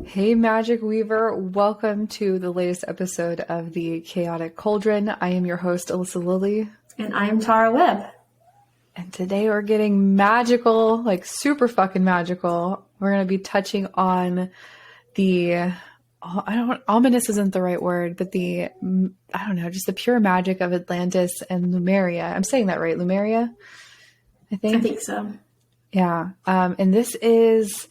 Hey, Magic Weaver. Welcome to the latest episode of the Chaotic Cauldron. I am your host, Alyssa Lilly. And I am Tara Webb. And today we're getting magical, like super fucking magical. We're going to be touching on ominous isn't the right word, but just the pure magic of Atlantis and Lemuria. I'm saying that right, Lemuria? I think so. Yeah. And this is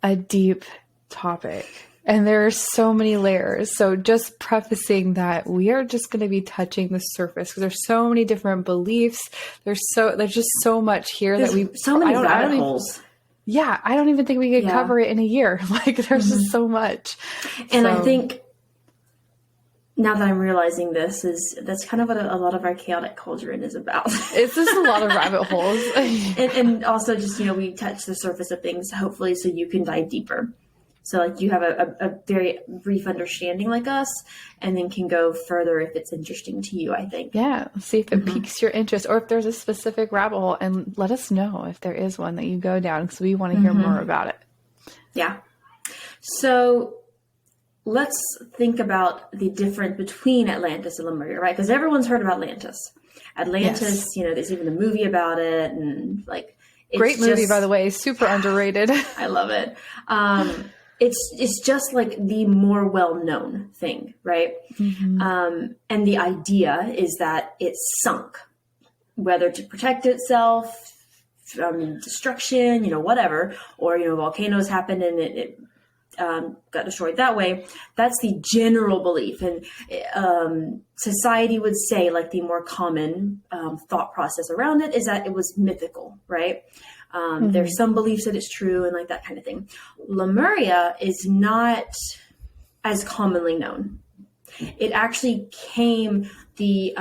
a deep topic and there are so many layers. So just prefacing that we are just going to be touching the surface because there's so many different beliefs. There's just so much here that we so many rabbit holes. I don't even think we could cover it in a year. Like there's just so much. And I think now that I'm realizing that's kind of what a lot of our Chaotic Cauldron is about. It's just a lot of rabbit holes. and also just, we touch the surface of things, hopefully, so you can dive deeper. So like you have a very brief understanding like us, and then can go further if it's interesting to you, I think. Yeah. See if it piques your interest or if there's a specific rabbit hole, and let us know if there is one that you go down because we want to hear more about it. Yeah. So let's think about the difference between Atlantis and Lemuria, right? Because everyone's heard about Atlantis. Atlantis, yes. There's even a movie about it, and like great movie, by the way, super underrated. I love it. It's just like the more well-known thing, right? Mm-hmm. And the idea is that it sunk, whether to protect itself from destruction, whatever, or, volcanoes happened and it got destroyed that way. That's the general belief. And society would say, like, the more common thought process around it is that it was mythical, right? There's some beliefs that it's true and like that kind of thing. Lemuria is not as commonly known. It actually the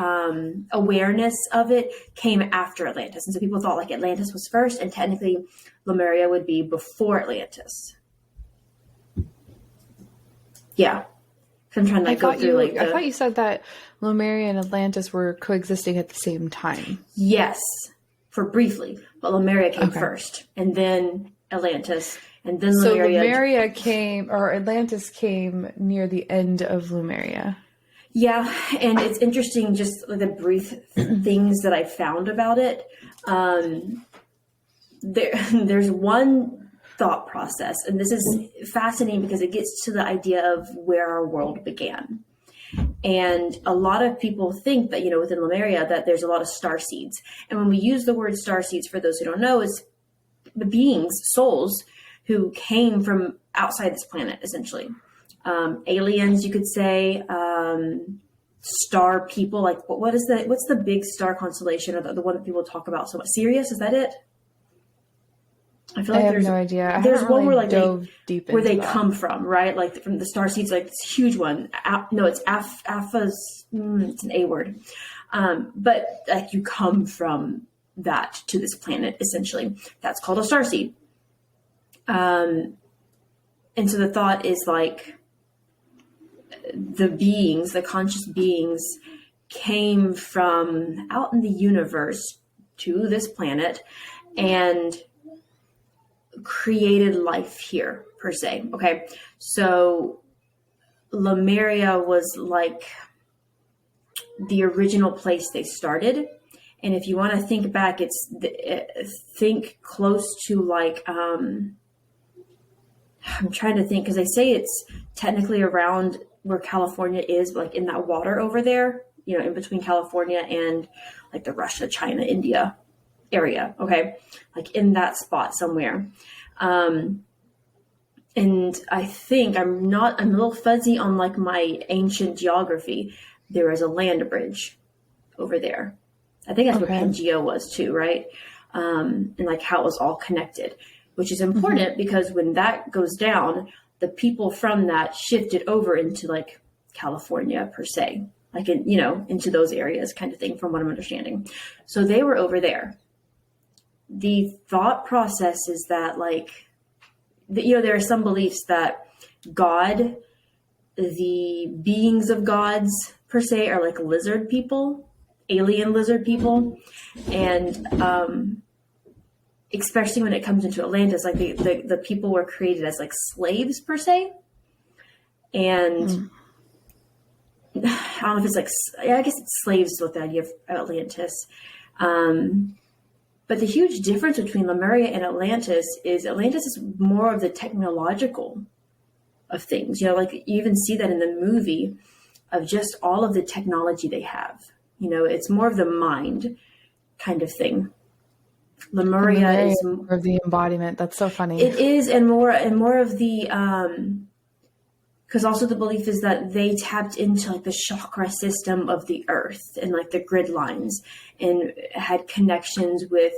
awareness of it came after Atlantis. And so people thought like Atlantis was first, and technically Lemuria would be before Atlantis. Yeah. I'm trying to go through I thought you said that Lemuria and Atlantis were coexisting at the same time. Yes. For briefly, but Lemuria came first, and then Atlantis, and then Lemuria came, or Atlantis came near the end of Lemuria. Yeah, and it's interesting, just the brief things that I found about it. There's one thought process, and this is fascinating because it gets to the idea of where our world began. And a lot of people think that, within Lemuria, that there's a lot of star seeds. And when we use the word star seeds, for those who don't know, is the beings, souls, who came from outside this planet, essentially. Aliens, you could say, star people, like what's the big star constellation, or the one that people talk about so much? Sirius, is that it? I feel like I have no idea. There's one where where they that. come from, right? Like from the star seeds, like this huge one. It's Alpha's. It's an A word, but like you come from that to this planet. Essentially, that's called a star seed. And so the thought is like the conscious beings, came from out in the universe to this planet, and created life here, per se. Okay, so Lemuria was like the original place they started, and if you want to think back, think close to like I'm trying to think, because they say it's technically around where California is, like in that water over there, in between California and like the Russia, China, India area. Okay. Like in that spot somewhere. And I think I'm a little fuzzy on like my ancient geography. There is a land bridge over there. I think that's where Pangea was too, right? And like how it was all connected, which is important because when that goes down, the people from that shifted over into like California per se, like into those areas kind of thing, from what I'm understanding. So they were over there. The thought process is that there are some beliefs that God, the beings of gods per se, are like lizard people, alien lizard people. And especially when it comes into Atlantis, like the people were created as like slaves per se. And I don't know if it's like, I guess it's slaves with the idea of Atlantis. But the huge difference between Lemuria and Atlantis is more of the technological of things. You know, like you even see that in the movie of just all of the technology they have. You know, it's more of the mind kind of thing. Lemuria is more of the embodiment. That's so funny. It is, and more of the because also the belief is that they tapped into like the chakra system of the earth and like the grid lines, and had connections with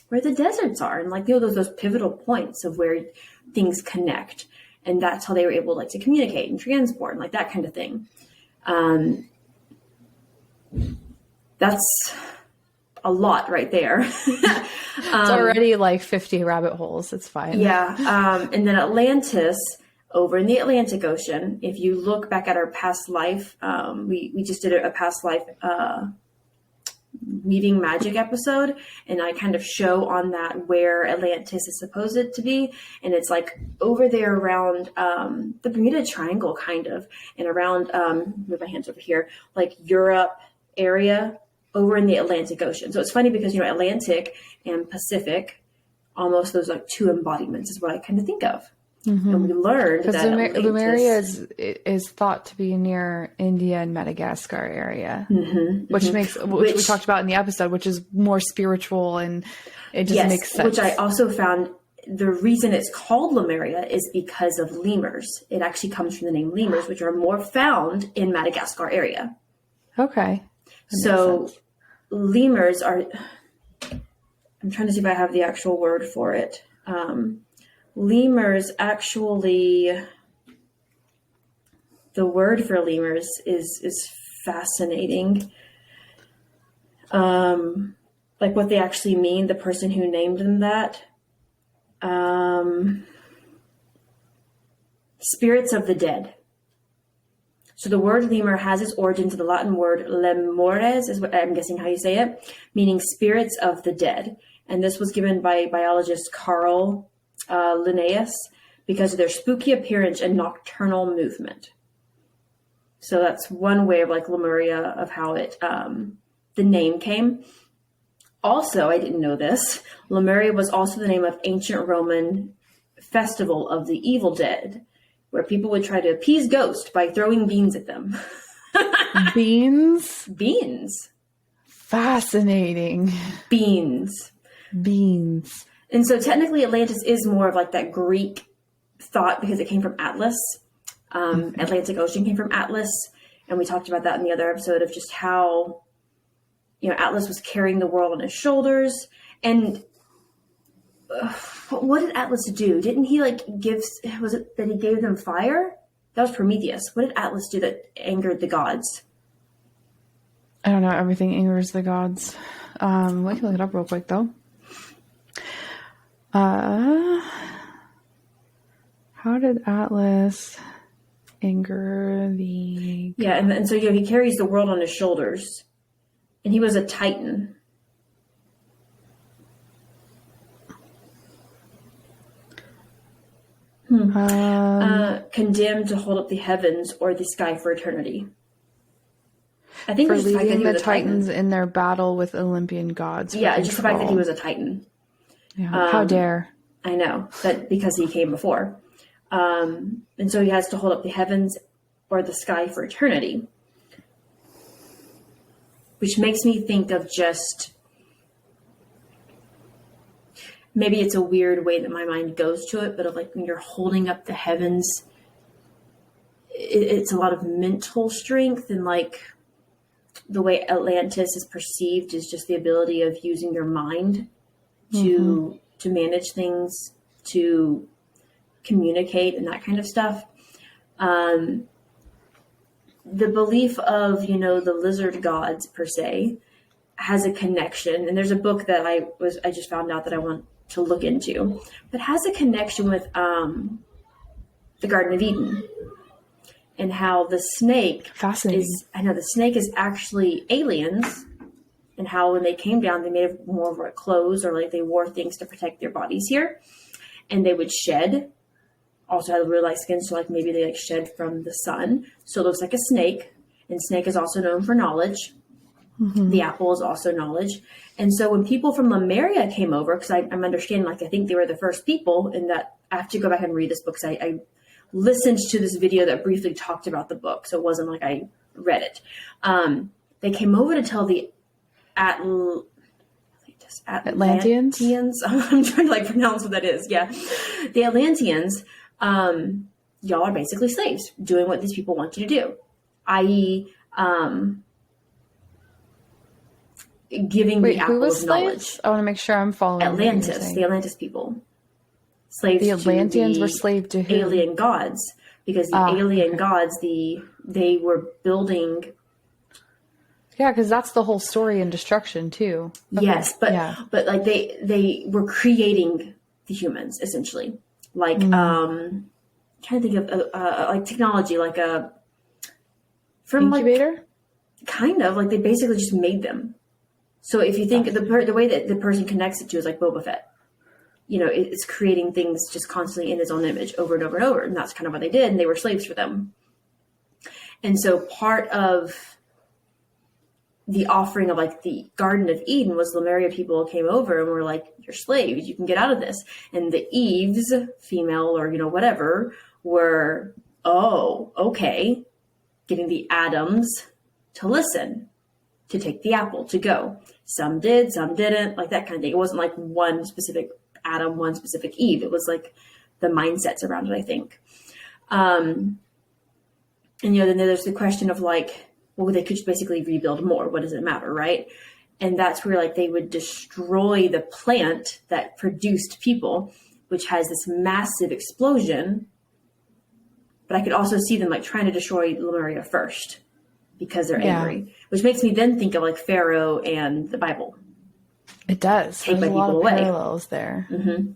where the deserts are, and like, you know, those pivotal points of where things connect, and that's how they were able like to communicate and transport and like that kind of thing. That's a lot right there. It's already like 50 rabbit holes. It's fine. Yeah. And then Atlantis, over in the Atlantic Ocean, if you look back at our past life, we just did a past life weaving magic episode, and I kind of show on that where Atlantis is supposed to be, and it's like over there around the Bermuda Triangle kind of, and around move my hands over here, like Europe area, over in the Atlantic Ocean. So it's funny because, you know, Atlantic and Pacific, almost those like two embodiments is what I kind of think of. Mm-hmm. And we learned that Lemuria is thought to be near India and Madagascar area, which we talked about in the episode, which is more spiritual, and it just makes sense. Which I also found the reason it's called Lemuria is because of lemurs. It actually comes from the name lemurs, which are more found in Madagascar area. Okay. So lemurs are, I'm trying to see if I have the actual word for it. Lemurs actually, the word for lemurs is fascinating. Like what they actually mean, the person who named them that. Spirits of the dead. So the word lemur has its origin to the Latin word lemures, is what I'm guessing how you say it, meaning spirits of the dead. And this was given by biologist Carl Linnaeus because of their spooky appearance and nocturnal movement. So that's one way of like Lemuria, of how it the name came. Also, I didn't know this, Lemuria was also the name of ancient Roman festival of the evil dead, where people would try to appease ghosts by throwing beans at them. Beans? Beans. Fascinating. Beans. And so technically Atlantis is more of like that Greek thought because it came from Atlas. Atlantic Ocean came from Atlas. And we talked about that in the other episode of just how, you know, Atlas was carrying the world on his shoulders. And what did Atlas do? Didn't he was it that he gave them fire? That was Prometheus. What did Atlas do that angered the gods? I don't know. Everything angers the gods. We can look it up real quick though. How did Atlas anger the... Yeah, and so, you know, he carries the world on his shoulders. And he was a titan. Condemned to hold up the heavens or the sky for eternity. I think for leading the Titans in their battle with Olympian gods. Yeah, just the fact that he was a titan. Yeah, how dare. I know, that because he came before. And so he has to hold up the heavens or the sky for eternity. Which makes me think of just, maybe it's a weird way that my mind goes to it, but of like when you're holding up the heavens, it's a lot of mental strength, and like the way Atlantis is perceived is just the ability of using your mind to manage things, to communicate and that kind of stuff. The belief of, you know, the lizard gods per se has a connection. And there's a book that I just found out that I want to look into, but has a connection with the Garden of Eden, and how the snake Fascinating. the snake is actually aliens and how when they came down, they made more of like clothes, or like they wore things to protect their bodies here. And they would shed, also had really light skin, so like maybe they like shed from the sun. So it looks like a snake, and snake is also known for knowledge. Mm-hmm. The apple is also knowledge. And so when people from Lemuria came over, because I'm understanding, like I think they were the first people, and that I have to go back and read this book, because I listened to this video that briefly talked about the book, so it wasn't like I read it. They came over to tell the Atlanteans. I'm trying to like pronounce what that is. Yeah. The Atlanteans, y'all are basically slaves doing what these people want you to do, i.e., giving the apple of knowledge. I want to make sure I'm following. Atlantis, the Atlantis people. Slaves the Atlanteans to were slave to who? Alien gods, because the alien gods, they were building. Yeah, because that's the whole story in Destruction too. Okay. Yes, but like they were creating the humans essentially, like trying to think of like technology, like a from incubator, like, kind of like they basically just made them. So if you think the way that the person connects it to is like Boba Fett, you know, it's creating things just constantly in his own image over and over and over, and that's kind of what they did, and they were slaves for them. And so part of the offering of like the Garden of Eden was Lemuria people came over and were like, you're slaves, you can get out of this. And the Eves, female or, you know, whatever, were, oh, okay, getting the Adams to listen, to take the apple, to go. Some did, some didn't, like that kind of thing. It wasn't like one specific Adam, one specific Eve. It was like the mindsets around it, I think. And, you know, then there's the question of like, well, they could just basically rebuild more. What does it matter, right? And that's where like they would destroy the plant that produced people, which has this massive explosion. But I could also see them like trying to destroy Lemuria first because they're angry, which makes me then think of like Pharaoh and the Bible. It does. Take There's my a lot people of away. parallels there. Mm-hmm.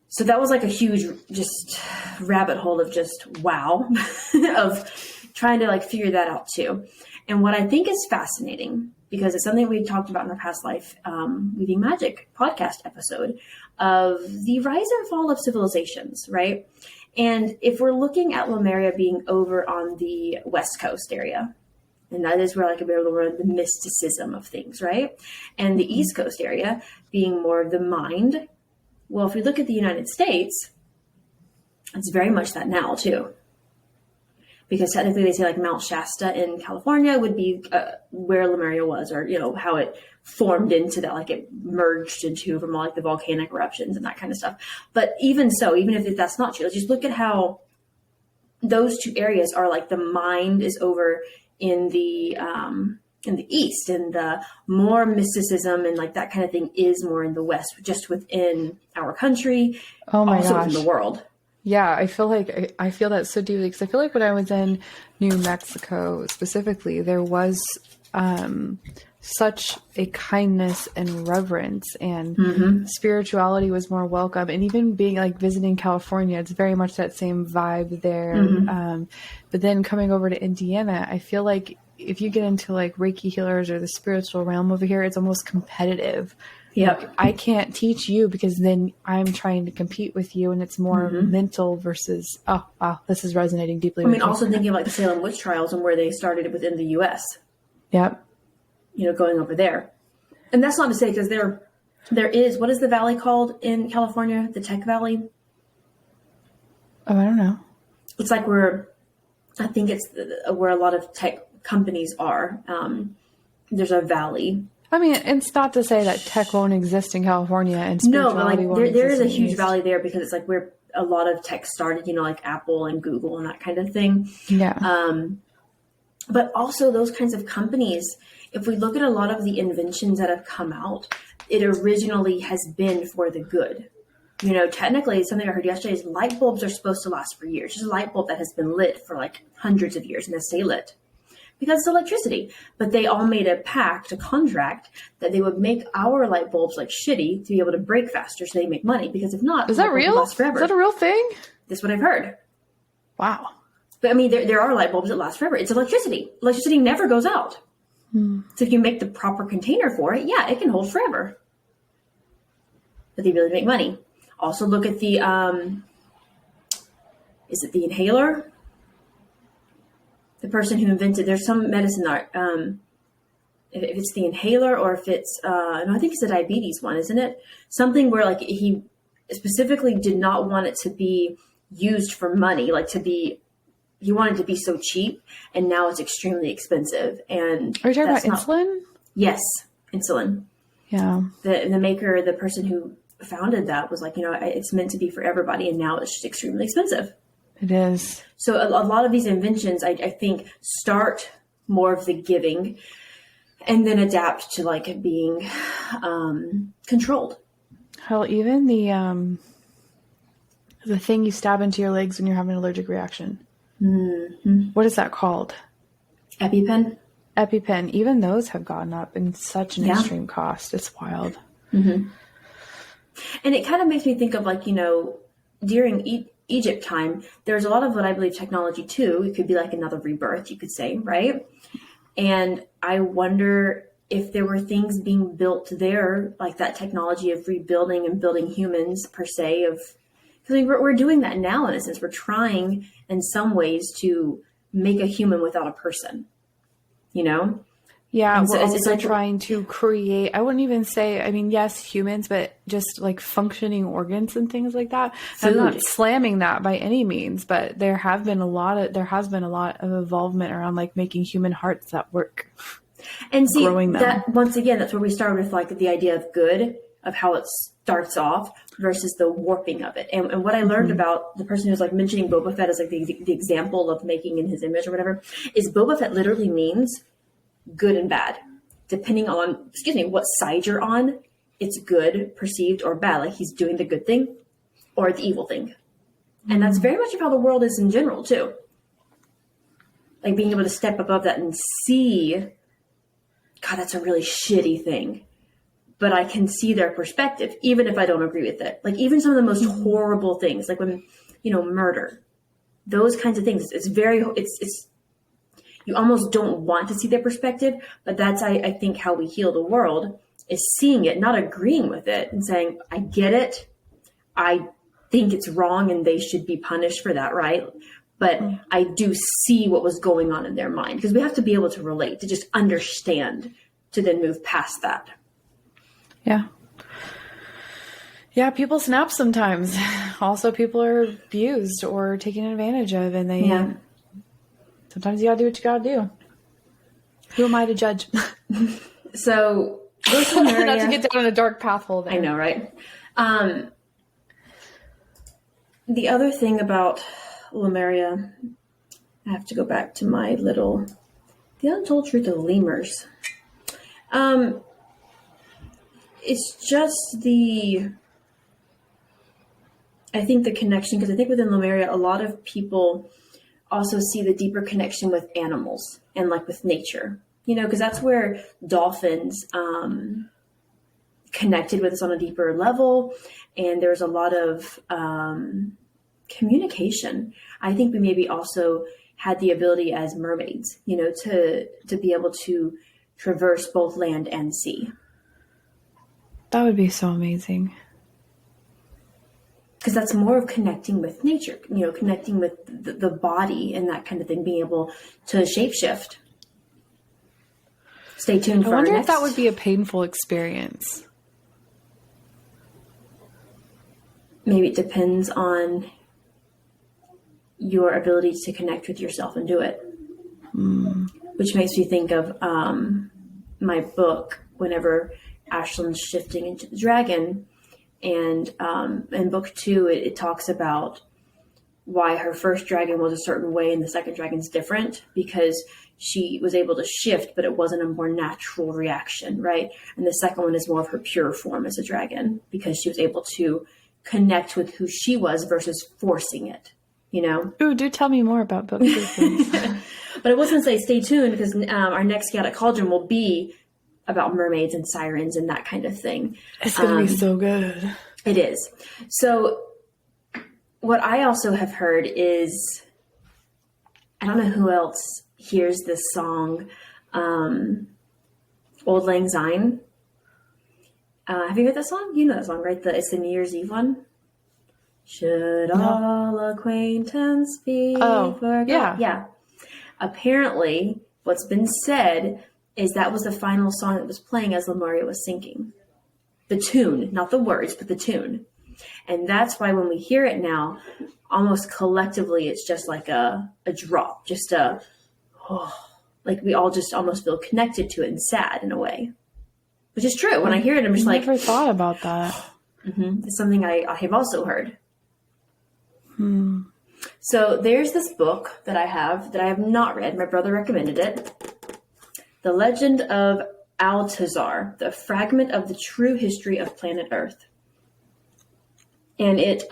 So that was like a huge just rabbit hole of just wow of trying to like figure that out too. And what I think is fascinating, because it's something we talked about in our past life, Weaving Magic podcast episode, of the rise and fall of civilizations, right? And if we're looking at Lemuria being over on the West Coast area, and that is where like a bit of the mysticism of things, right? And the East Coast area being more of the mind. Well, if we look at the United States, it's very much that now too. Because technically they say like Mount Shasta in California would be where Lemuria was, or, you know, how it formed into that, like it merged into from like the volcanic eruptions and that kind of stuff. But even so, even if that's not true, let's just look at how those two areas are like the mind is over in the East, and the more mysticism and like that kind of thing is more in the West, just within our country, also in the world. Yeah, I feel that so deeply, because I feel like when I was in New Mexico specifically, there was such a kindness and reverence, and spirituality was more welcome. And even being like visiting California, it's very much that same vibe there. But then coming over to Indiana, I feel like if you get into like Reiki healers or the spiritual realm over here, it's almost competitive. Yep. Like, I can't teach you because then I'm trying to compete with you, and it's more mental versus, oh, wow, this is resonating deeply. I mean, also thinking about the Salem witch trials and where they started within the U.S. Yep. You know, going over there. And that's not to say, because there is, what is the valley called in California? The Tech Valley? Oh, I don't know. It's like where, I think it's where a lot of tech companies are. There's a valley. I mean, it's not to say that tech won't exist in California and spirituality no, but like there is a huge East. valley there, because it's like where a lot of tech started, you know, like Apple and Google and that kind of thing. Yeah. But also those kinds of companies, if we look at a lot of the inventions that have come out, it originally has been for the good. You know, technically, something I heard yesterday is light bulbs are supposed to last for years. Just a light bulb that has been lit for like hundreds of years and they stay lit, because it's electricity. But they all made a pact, a contract, that they would make our light bulbs like shitty to be able to break faster so they make money. Because if not, is that real? Is that a real thing? That's what I've heard. Wow. But I mean, there are light bulbs that last forever. It's electricity. Electricity never goes out. So if you make the proper container for it, yeah, it can hold forever. But the ability to make money. Also look at the, is it the inhaler? The person who invented, there's some medicine art, if it's the inhaler or if it's, no, I think it's the diabetes one, isn't it? Something where like he specifically did not want it to be used for money, like he wanted to be so cheap, and now it's extremely expensive. And are you talking about insulin? Yes, insulin. Yeah. The maker, the person who founded that was like, it's meant to be for everybody, and now it's just extremely expensive. It is. So a lot of these inventions, I think, start more of the giving and then adapt to like being controlled. Hell, even the thing you stab into your legs when you're having an allergic reaction. Mm-hmm. What is that called? EpiPen. EpiPen. Even those have gone up in such an extreme cost. It's wild. Mm-hmm. And it kind of makes me think of like, during Egypt time, there's a lot of what I believe technology too. It could be like another rebirth, you could say, right? And I wonder if there were things being built there, like that technology of rebuilding and building humans per se, because we're doing that now in a sense. We're trying in some ways to make a human without a person, Yeah, and we're so also it's like trying to create, I wouldn't even say, yes, humans, but just like functioning organs and things like that. I'm not slamming that by any means, but there has been a lot of involvement around like making human hearts that work. And see, growing them. That once again, that's where we start with like the idea of good, of how it starts off versus the warping of it. And what I learned about the person who's like mentioning Boba Fett as like the example of making in his image or whatever, is Boba Fett literally means good and bad, depending on, what side you're on. It's good, perceived, or bad. Like he's doing the good thing or the evil thing. And that's very much of how the world is in general too. Like being able to step above that and see, God, that's a really shitty thing. But I can see their perspective, even if I don't agree with it. Like even some of the most horrible things, like when, murder, those kinds of things. It's you almost don't want to see their perspective, but that's, I think, how we heal the world, is seeing it, not agreeing with it and saying, I get it. I think it's wrong and they should be punished for that, right? But I do see what was going on in their mind, because we have to be able to relate, to just understand, to then move past that. Yeah. Yeah, people snap sometimes. Also, people are abused or taken advantage of, and sometimes you gotta do what you gotta do. Who am I to judge? So, not to get down a dark path hole there. I know, right? The other thing about Lemuria, I have to go back to my little, the untold truth of lemurs. It's just I think the connection, because I think within Lemuria, a lot of people also see the deeper connection with animals and like with nature, because that's where dolphins connected with us on a deeper level. And there's a lot of communication. I think we maybe also had the ability as mermaids, to be able to traverse both land and sea. That would be so amazing. Because that's more of connecting with nature, connecting with the body and that kind of thing, being able to shapeshift. Stay tuned for I wonder our if that would be a painful experience. Maybe it depends on your ability to connect with yourself and do it. Which makes me think of my book, whenever Ashlyn's shifting into the dragon. And in book 2, it talks about why her first dragon was a certain way and the second dragon's different, because she was able to shift, but it wasn't a more natural reaction, right? And the second one is more of her pure form as a dragon, because she was able to connect with who she was versus forcing it, Ooh, do tell me more about book 2, please. But I was going to say, stay tuned, because our next Chaotic Cauldron will be about mermaids and sirens and that kind of thing. It's going to be so good. It is. So what I also have heard is, I don't know who else hears this song, Old Lang Syne. Have you heard that song? You know that song, right? It's the New Year's Eve one. Should all acquaintance be forgot? Yeah. Yeah. Apparently, what's been said is that was the final song that was playing as Lemuria was singing. The tune, not the words, but the tune. And that's why when we hear it now, almost collectively, it's just like a drop, just like we all just almost feel connected to it and sad in a way, which is true. When I hear it, I'm just I like, never thought about that. It's something I have also heard. So there's this book that I have not read. My brother recommended it. The Legend of Altazar, the fragment of the true history of planet Earth. And it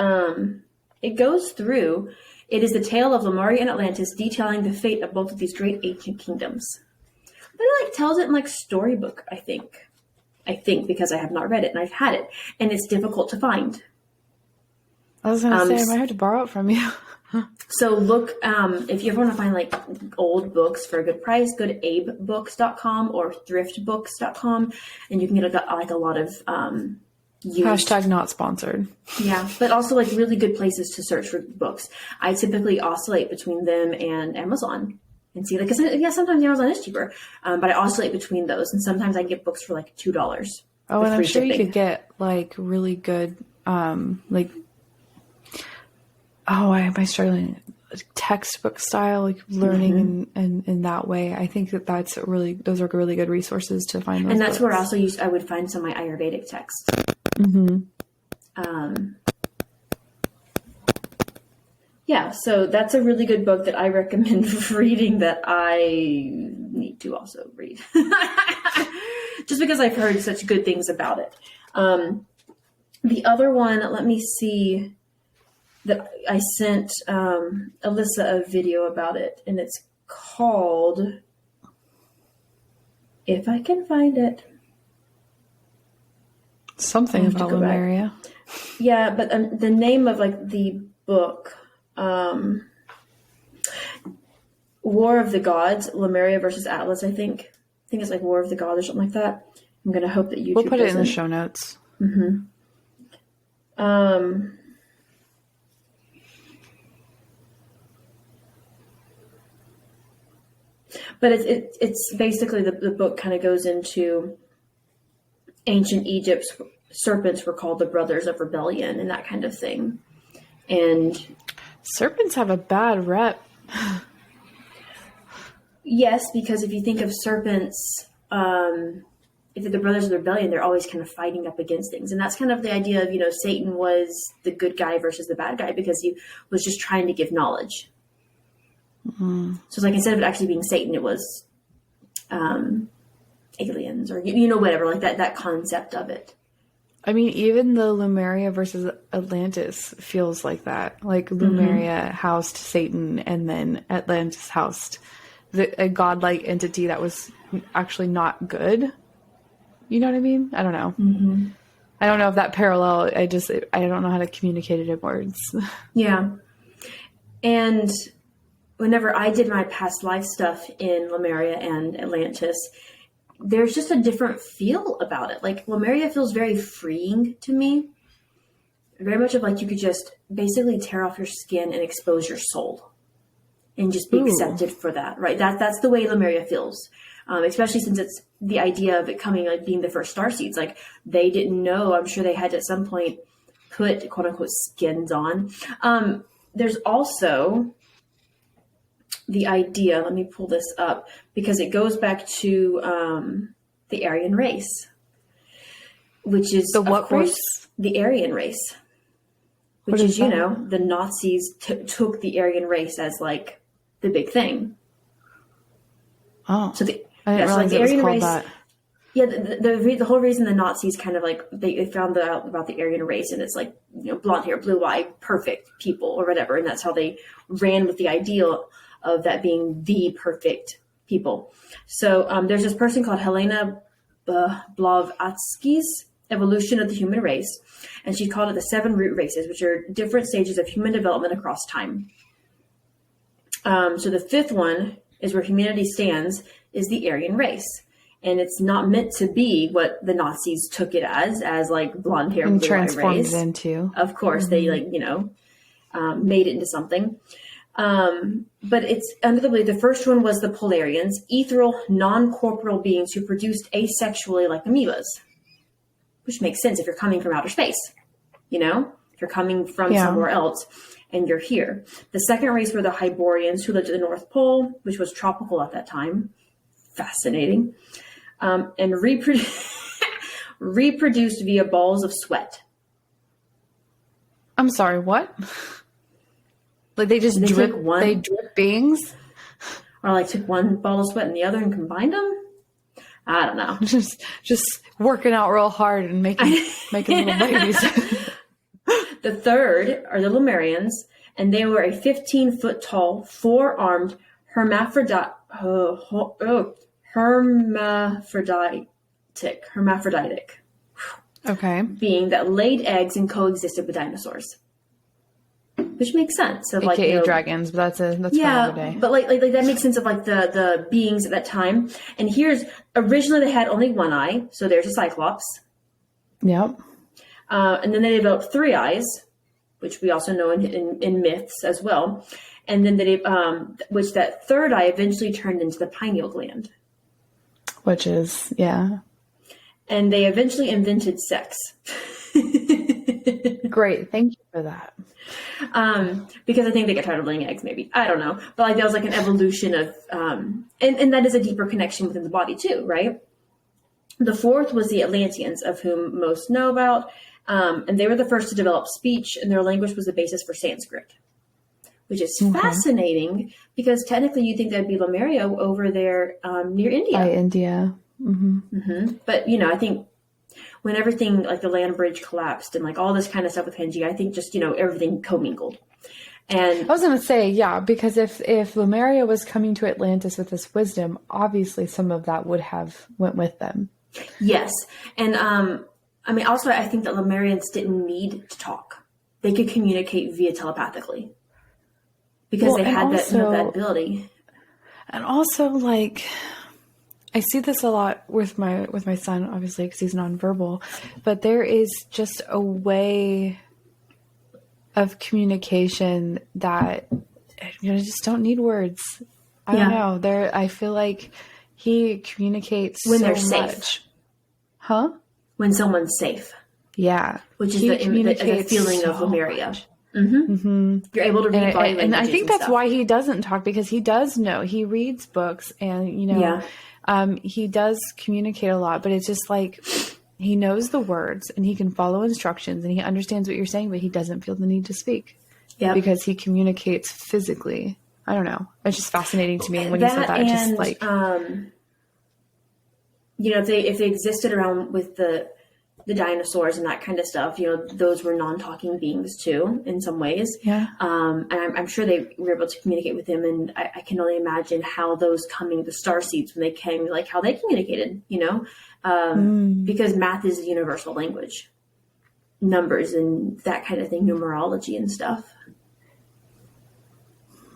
goes through, it is the tale of Lemuria and Atlantis detailing the fate of both of these great ancient kingdoms. But it like tells it in like storybook, I think. Because I have not read it and I've had it. And it's difficult to find. I was going to say, I might have to borrow it from you. So look, if you ever want to find like old books for a good price, go to abebooks.com or thriftbooks.com, and you can get like a lot of used. Hashtag not sponsored. Yeah, but also like really good places to search for books. I typically oscillate between them and Amazon and see, like, because sometimes Amazon is cheaper, but I oscillate between those, and sometimes I get books for like $2. Oh, and I'm sure you could get like really good, like. Oh, why am I struggling? Textbook style, like learning and in that way. I think those are really good resources to find. And that's where also I would find some of my Ayurvedic texts. Yeah, so that's a really good book that I recommend reading that I need to also read. Just because I've heard such good things about it. The other one, let me see. That I sent Alyssa a video about it, and it's called, if I can find it, something about Lemuria. Yeah, but the name of like the book, War of the Gods, Lemuria versus Atlas. I think it's like War of the Gods or something like that. I'm gonna hope that YouTube. We'll put it in the show notes. But it's basically the book kind of goes into ancient Egypt's serpents were called the brothers of rebellion and that kind of thing. And serpents have a bad rep. Yes, because if you think of serpents, if they're the brothers of rebellion, they're always kind of fighting up against things. And that's kind of the idea of, Satan was the good guy versus the bad guy because he was just trying to give knowledge. So it's like instead of it actually being Satan, it was aliens or whatever, like that concept of it. I mean, even the Lemuria versus Atlantis feels like that. Like Lemuria housed Satan, and then Atlantis housed a godlike entity that was actually not good. You know what I mean? I don't know. I don't know if that parallel. I don't know how to communicate it in words. Yeah, and whenever I did my past life stuff in Lemuria and Atlantis, there's just a different feel about it. Like Lemuria feels very freeing to me. Very much of like you could just basically tear off your skin and expose your soul and just be accepted for that, right? That's the way Lemuria feels. Especially since it's the idea of it coming, like being the first starseeds. Like they didn't know, I'm sure they had to at some point put quote unquote skins on. There's also the idea, let me pull this up because it goes back to the Aryan race, which is the Aryan race, which is, the Nazis took the Aryan race as like the big thing. Oh, so I didn't realize the it was Aryan called race. That. Yeah, the whole reason the Nazis kind of like they found out about the Aryan race, and it's like blonde hair, blue eye, perfect people or whatever, and that's how they ran with the ideal of that being the perfect people. So there's this person called Helena Blavatsky's Evolution of the Human Race, and she called it the 7 root races, which are different stages of human development across time. So the 5th one is where humanity stands, is the Aryan race. and it's not meant to be what the Nazis took it as like blonde hair and blue eye transformed race. it into. Of course, they made it into something. But it's undoubtedly the first one was the Polarians, ethereal, non-corporeal beings who produced asexually like amoebas, which makes sense if you're coming from outer space. If you're coming from somewhere else and you're here. The second race were the Hyborians, who lived at the North Pole, which was tropical at that time. Fascinating. And reproduced via balls of sweat. I'm sorry, what? Like they drip beings? Or like took one ball of sweat and the other and combined them? I don't know. Just working out real hard and making little babies. The third are the Lemurians, and they were a 15-foot tall, four-armed hermaphroditic Okay. being that laid eggs and coexisted with dinosaurs. Which makes sense. Of AKA dragons, but that's for another day. But like that makes sense of like the beings at that time. And originally they had only one eye, so there's a cyclops. Yep. And then they developed three eyes, which we also know in myths as well. And then which that third eye eventually turned into the pineal gland. Which is, yeah. And they eventually invented sex. Great. Thank you for that. Because I think they got tired of laying eggs, maybe. I don't know. But like that was like an evolution of, and that is a deeper connection within the body too, right? The fourth was the Atlanteans, of whom most know about. And they were the first to develop speech, and their language was the basis for Sanskrit, which is fascinating because technically you'd think that'd be Lemuria over there near India. By India. Mm-hmm. Mm-hmm. But, I think when everything like the land bridge collapsed and like all this kind of stuff with Pangea, I think just, everything commingled. And I was going to say, yeah, because if Lemuria was coming to Atlantis with this wisdom, obviously some of that would have went with them. Yes. And, also I think that Lemurians didn't need to talk. They could communicate via telepathically because they had that ability. And also like, I see this a lot with my son, obviously, because he's nonverbal, but there is just a way of communication that just don't need words. I don't know. I feel like he communicates when so they're much. Safe. Huh? When someone's safe. Yeah. Which is the feeling of Lemuria. Mm-hmm. Mm-hmm. You're able to read body language. And I think that's why he doesn't talk, because he does know. He reads books and, he does communicate a lot, but it's just like he knows the words and he can follow instructions and he understands what you're saying, but he doesn't feel the need to speak because he communicates physically. I don't know. It's just fascinating to me when you said that. And, just like, if they existed around with the dinosaurs and that kind of stuff, those were non-talking beings too, in some ways. Yeah. And I'm sure they were able to communicate with him. And I can only imagine how those the star seeds, when they came, like how they communicated, because math is a universal language, numbers and that kind of thing, numerology and stuff.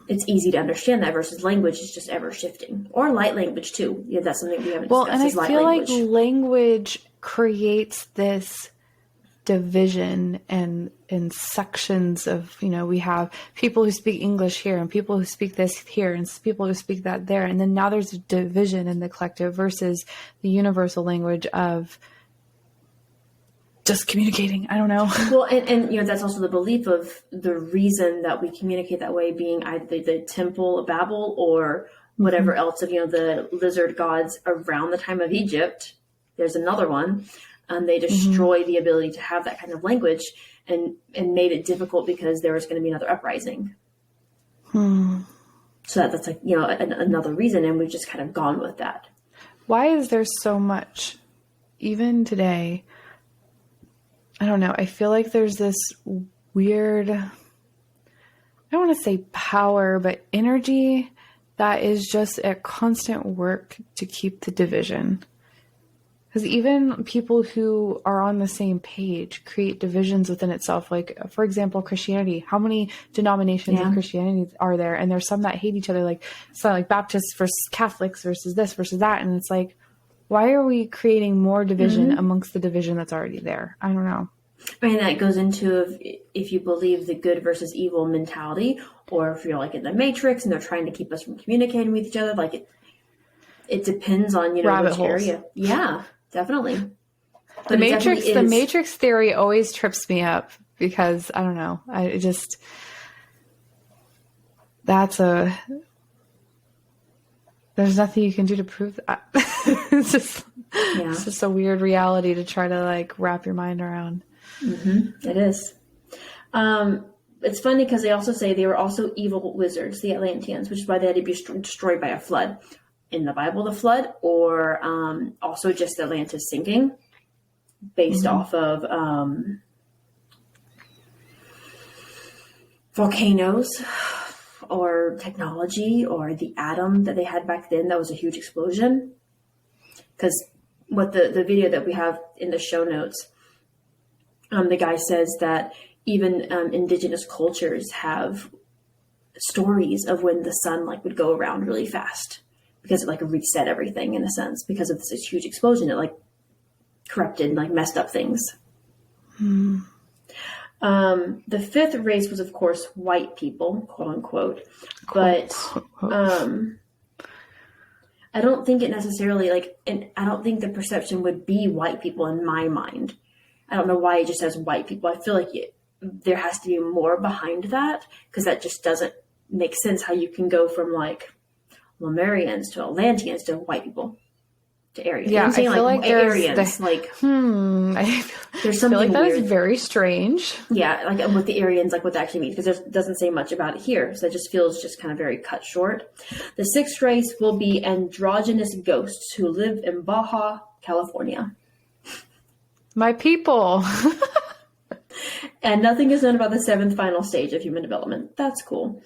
It's easy to understand that versus language is just ever shifting, or light language too. Yeah, that's something we haven't discussed. Well, and I feel like language creates this division and in sections of, we have people who speak English here and people who speak this here and people who speak that there. And then now there's a division in the collective versus the universal language of just communicating. I don't know. Well, and that's also the belief of the reason that we communicate that way being either the Temple of Babel or whatever else of, the lizard gods around the time of Egypt. There's another one. They destroyed the ability to have that kind of language and made it difficult because there was going to be another uprising. So that's like, another reason. And we've just kind of gone with that. Why is there so much, even today, I don't know. I feel like there's this weird, I don't want to say power, but energy that is just at constant work to keep the division. Because even people who are on the same page create divisions within itself. Like, for example, Christianity. How many denominations of Christianity are there? And there's some that hate each other, like Baptists versus Catholics versus this versus that. And it's like, why are we creating more division amongst the division that's already there? I don't know. I mean, that goes into if you believe the good versus evil mentality, or if you're like in the Matrix and they're trying to keep us from communicating with each other. Like it depends on, which area. Yeah, definitely. But the Matrix theory always trips me up because I don't know. There's nothing you can do to prove that. It's just a weird reality to try to like wrap your mind around. Mm-hmm. It is. It's funny because they also say they were also evil wizards, the Atlanteans, which is why they had to be destroyed by a flood. In the Bible, the flood, or also just Atlantis sinking, based off of volcanoes or technology or the atom that they had back then. That was a huge explosion. Because what the video that we have in the show notes, the guy says that even indigenous cultures have stories of when the sun like would go around really fast because it like reset everything in a sense because of this huge explosion. It like corrupted and like messed up things. The fifth race was, of course, white people, quote unquote. But I don't think it necessarily and I don't think the perception would be white people in my mind. I don't know why it just says white people. I feel like there has to be more behind that because that just doesn't make sense how you can go from like Lemurians to Atlanteans to white people. To Aryans. Yeah, I feel like there's Aryans, there's something like that weird. Is very strange. Yeah, like with the Aryans, like what that actually means, because there doesn't say much about it here, so it just feels just kind of very cut short. The sixth race will be androgynous ghosts who live in Baja, California. My people. And nothing is known about the seventh final stage of human development. That's cool.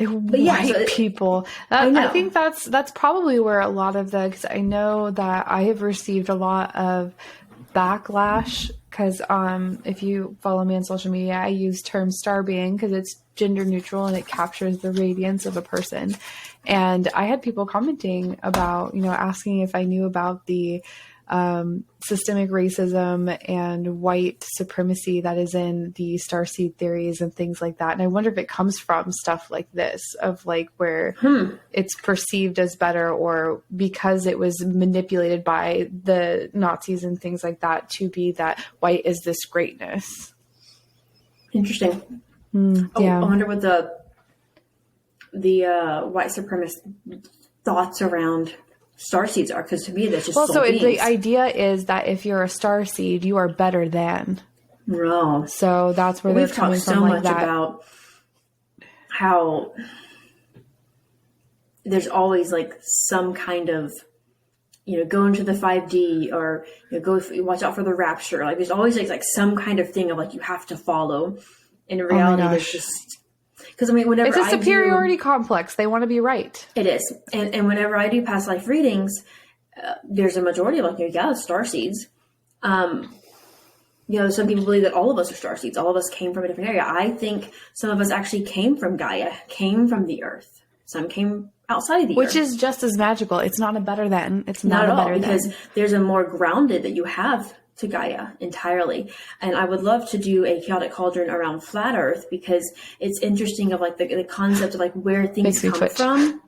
White people. I think that's probably where a lot of because I know that I have received a lot of backlash because if you follow me on social media, I use term star being because it's gender neutral and it captures the radiance of a person. And I had people commenting about, asking if I knew about the systemic racism and white supremacy that is in the starseed theories and things like that. And I wonder if it comes from stuff like this, of like where it's perceived as better or because it was manipulated by the Nazis and things like that to be that white is this greatness. Interesting. Yeah. I wonder what the white supremacist thoughts around starseeds are, because to me that's just the idea is that if you're a starseed, you are better than. Oh. So that's where they're coming from. We've talked so much about how there's always like some kind of go into the 5D or go watch out for the rapture. Like there's always like some kind of thing of like you have to follow. In reality, there's just. Because whenever it's a superiority complex, they want to be right. It is, and whenever I do past life readings, there's a majority of starseeds. Some people believe that all of us are starseeds. All of us came from a different area. I think some of us actually came from Gaia, came from the Earth. Some came outside of the Earth, which is just as magical. It's not a better than. It's not a better than, because there's a more grounded that you have to Gaia entirely. And I would love to do a chaotic cauldron around flat Earth because it's interesting of like the concept of like where things come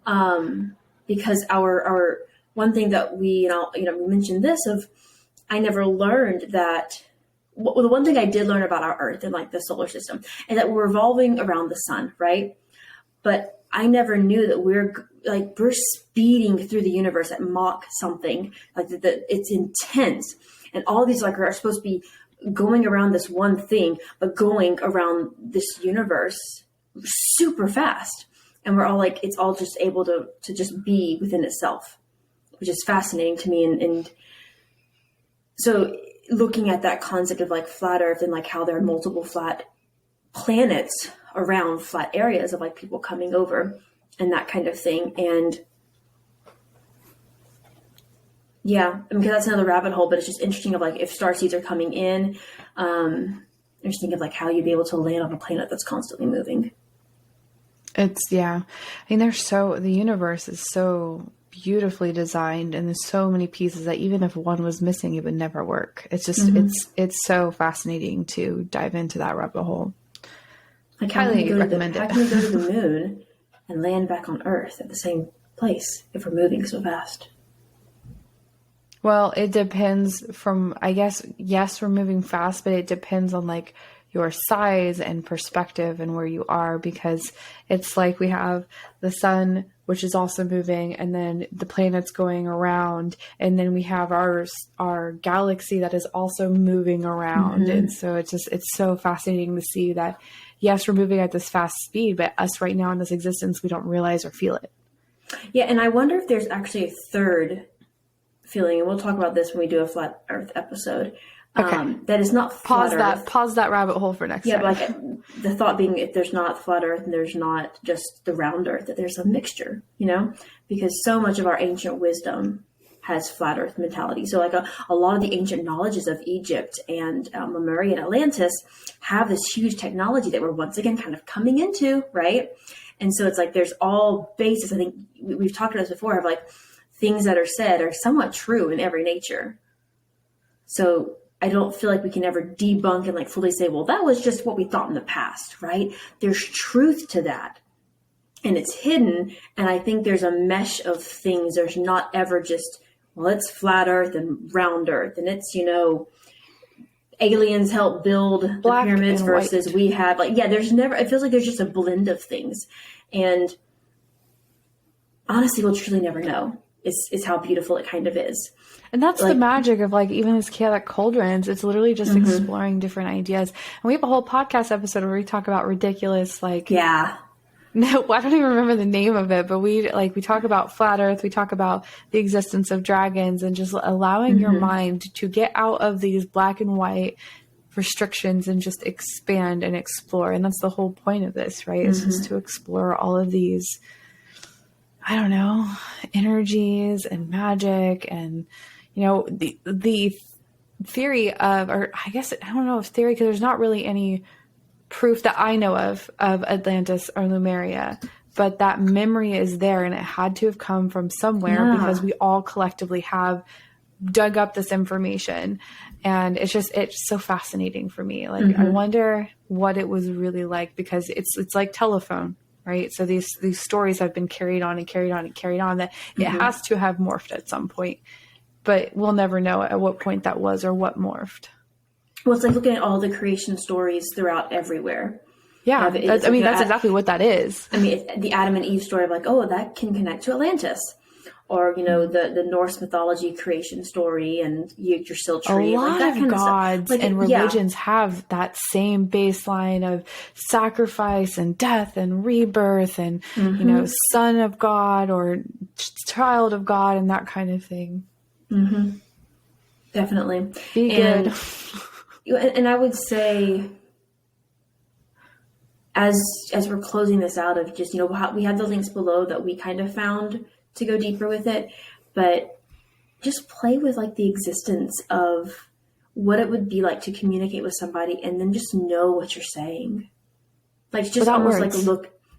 from. Because our one thing that we mentioned this of, I never learned that. Well, the one thing I did learn about our Earth and like the solar system is that we're revolving around the sun, right? But I never knew that we're speeding through the universe at Mach something, like that. It's intense. And all these are supposed to be going around this one thing, but going around this universe super fast. And we're all it's all just able to just be within itself, which is fascinating to me. And so looking at that concept of flat Earth and how there are multiple flat planets around flat areas of people coming over and that kind of thing. And yeah, because that's another rabbit hole, but it's just interesting of if starseeds are coming in, interesting of how you'd be able to land on a planet that's constantly moving. The universe is so beautifully designed, and there's so many pieces that even if one was missing, it would never work. It's just, it's so fascinating to dive into that rabbit hole. Like, Highly recommend how it. can we go to the moon and land back on Earth at the same place if we're moving so fast? Well, it depends from, I guess, yes, we're moving fast, but it depends on like your size and perspective and where you are, because it's like we have the sun, which is also moving, and then the planets going around, and then we have our galaxy that is also moving around. And so it's so fascinating to see that, yes, we're moving at this fast speed, but us right now in this existence, we don't realize or feel it. Yeah, and I wonder if there's actually a third feeling, and we'll talk about this when we do a flat Earth episode. Okay. That is not flat Earth. Pause that rabbit hole for next time. Yeah, like the thought being, if there's not flat Earth and there's not just the round Earth, that there's a mixture, because so much of our ancient wisdom has flat Earth mentality. So like a lot of the ancient knowledges of Egypt and Lemuria and Atlantis have this huge technology that we're once again kind of coming into, right? And so it's like there's all basis. I think we've talked about this before, of like things that are said are somewhat true in every nature. So I don't feel like we can ever debunk and like fully say, well, that was just what we thought in the past, right? There's truth to that, and it's hidden. And I think there's a mesh of things. There's not ever just, well, it's flat Earth and round Earth, and it's, aliens help build the pyramids versus white. We have there's never, it feels like there's just a blend of things. And honestly, we'll truly never know. Is how beautiful it kind of is. And that's the magic of like even these chaotic cauldrons. It's literally just exploring different ideas. And we have a whole podcast episode where we talk about ridiculous, no, I don't even remember the name of it, but we talk about flat Earth, we talk about the existence of dragons, and just allowing your mind to get out of these black and white restrictions and just expand and explore. And that's the whole point of this, right? It's just to explore all of these, I don't know, energies and magic, and the theory of, or I guess I don't know if theory, because there's not really any proof that I know of Atlantis or Lemuria, but that memory is there, and it had to have come from somewhere because we all collectively have dug up this information. And it's so fascinating for me. Like, I wonder what it was really like, because it's like telephone. Right. So these stories have been carried on and carried on and carried on, that it has to have morphed at some point, but we'll never know at what point that was or what morphed. Well, it's like looking at all the creation stories throughout everywhere. Yeah. That's exactly what that is. I mean, the Adam and Eve story of like, oh, that can connect to Atlantis. Or, the Norse mythology creation story and Yggdrasil tree. A lot of gods and religions have that same baseline of sacrifice and death and rebirth and, son of God or child of God and that kind of thing. Definitely. Be good. And I would say, as we're closing this out, of just, we have the links below that we kind of found to go deeper with it, but just play with like the existence of what it would be like to communicate with somebody and then just know what you're saying. Like, just without almost words.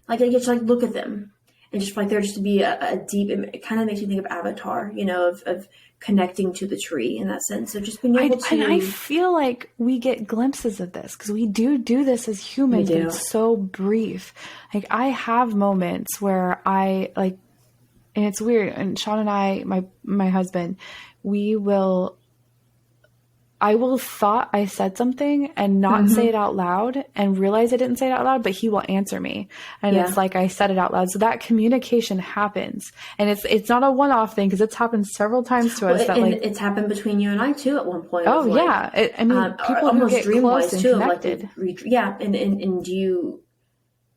like just like look at them and just like there just to be a deep, it kind of makes me think of Avatar, of connecting to the tree in that sense. So just being able to. And I feel like we get glimpses of this because we do this as humans, but it's so brief. Like, I have moments where and it's weird. And Sean and I, my husband, I will thought I said something and not say it out loud and realize I didn't say it out loud, but he will answer me. And it's like I said it out loud. So that communication happens. And it's not a one-off thing, because it's happened several times to us. It's happened between you and I too at one point. Oh, yeah. People who get close and connected. And you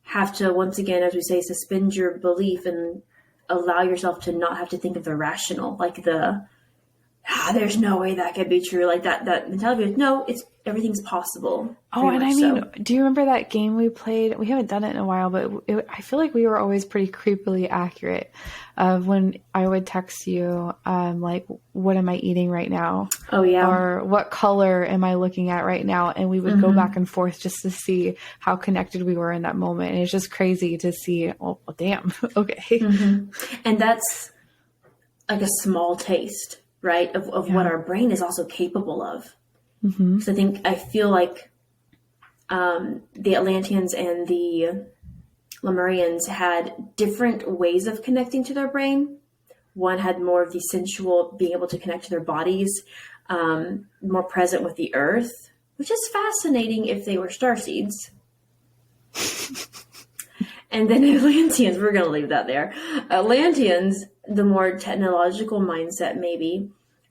have to, once again, as we say, suspend your belief and allow yourself to not have to think of the rational, like there's no way that could be true. Like that mentality of, no, everything's possible. Oh, and I mean, do you remember that game we played? We haven't done it in a while, but I feel like we were always pretty creepily accurate of when I would text you, like, what am I eating right now? Oh, yeah. Or what color am I looking at right now? And we would go back and forth just to see how connected we were in that moment. And it's just crazy to see, oh, damn. Okay. And that's like a small taste, right, of what our brain is also capable of. Mm-hmm. So I feel like the Atlanteans and the Lemurians had different ways of connecting to their brain. One had more of the sensual, being able to connect to their bodies, more present with the earth, which is fascinating if they were starseeds. And then Atlanteans, we're going to leave that there. Atlanteans, the more technological mindset maybe,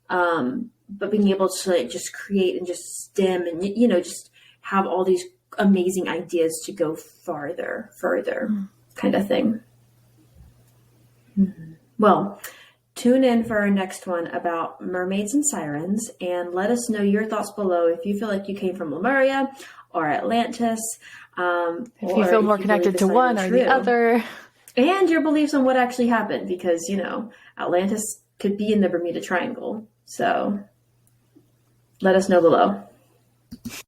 but being able to like just create and just stem and, just have all these amazing ideas to go further kind of thing. Mm-hmm. Well, tune in for our next one about mermaids and sirens, and let us know your thoughts below if you feel like you came from Lemuria or Atlantis. If you feel more connected to one or the other. And your beliefs on what actually happened, because, Atlantis could be in the Bermuda Triangle. So let us know below.